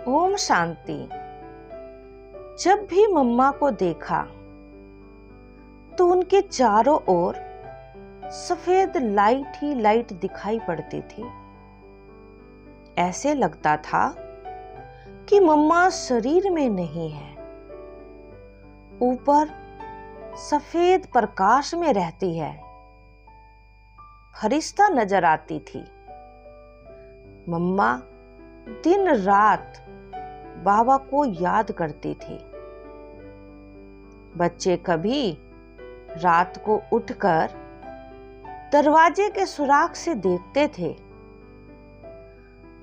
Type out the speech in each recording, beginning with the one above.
ओम शांति। जब भी मम्मा को देखा तो उनके चारों ओर सफेद लाइट ही लाइट दिखाई पड़ती थी। ऐसे लगता था कि मम्मा शरीर में नहीं है, ऊपर सफेद प्रकाश में रहती है। फरिश्ता नजर आती थी। मम्मा दिन रात बाबा को याद करती थी। बच्चे कभी रात को उठकर दरवाजे के सुराख से देखते थे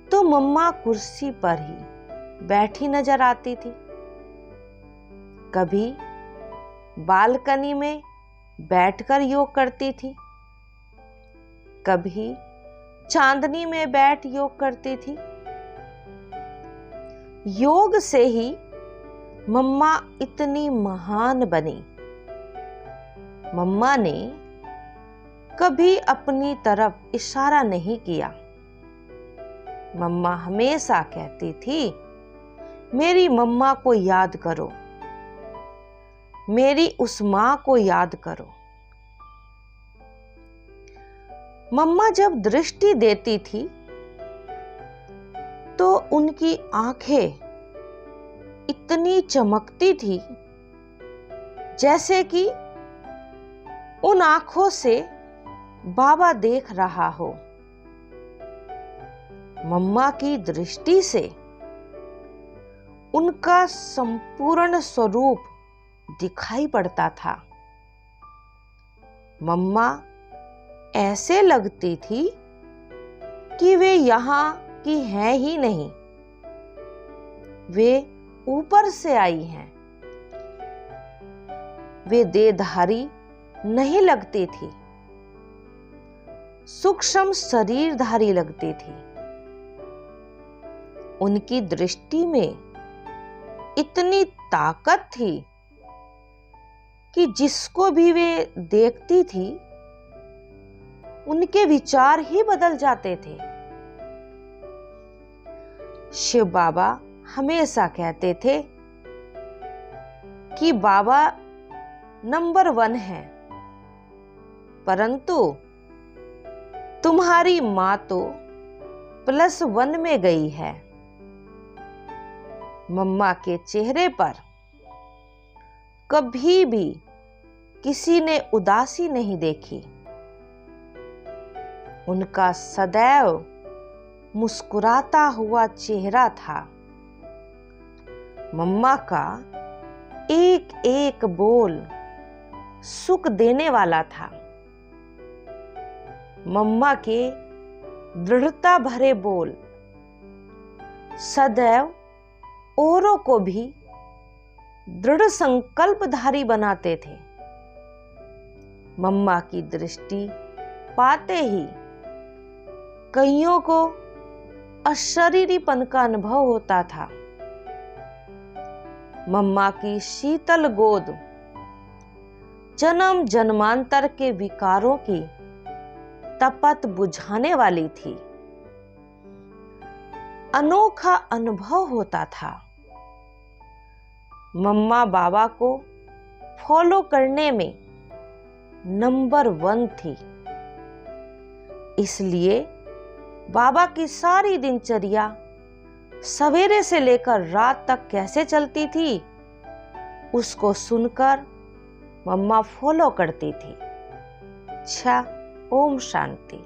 तो मम्मा कुर्सी पर ही बैठी नजर आती थी। कभी बालकनी में बैठकर योग करती थी, कभी चांदनी में बैठ योग करती थी। योग से ही मम्मा इतनी महान बनी। मम्मा ने कभी अपनी तरफ इशारा नहीं किया। मम्मा हमेशा कहती थी, मेरी मम्मा को याद करो, मेरी उस मां को याद करो। मम्मा जब दृष्टि देती थी तो उनकी आंखें इतनी चमकती थी जैसे कि उन आंखों से बाबा देख रहा हो। मम्मा की दृष्टि से उनका संपूर्ण स्वरूप दिखाई पड़ता था। मम्मा ऐसे लगती थी कि वे यहाँ की हैं ही नहीं, वे ऊपर से आई हैं। वे देहधारी नहीं लगती थी, सूक्ष्म शरीरधारी लगती थी। उनकी दृष्टि में इतनी ताकत थी कि जिसको भी वे देखती थी उनके विचार ही बदल जाते थे। शिव बाबा हमेशा कहते थे कि बाबा नंबर 1 है, परंतु तुम्हारी मां तो +1 में गई है। मम्मा के चेहरे पर कभी भी किसी ने उदासी नहीं देखी। उनका सदैव मुस्कुराता हुआ चेहरा था। मम्मा का एक एक बोल सुख देने वाला था। मम्मा के दृढ़ता भरे बोल सदैव औरों को भी दृढ़ संकल्पधारी बनाते थे। मम्मा की दृष्टि पाते ही कईयों को अशरीरीपन का अनुभव होता था। मम्मा की शीतल गोद जन्म जन्मांतर के विकारों की तपत बुझाने वाली थी। अनोखा अनुभव होता था। मम्मा बाबा को फॉलो करने में नंबर 1 थी। इसलिए बाबा की सारी दिनचर्या सवेरे से लेकर रात तक कैसे चलती थी उसको सुनकर मम्मा फॉलो करती थी। अच्छा, ओम शांति।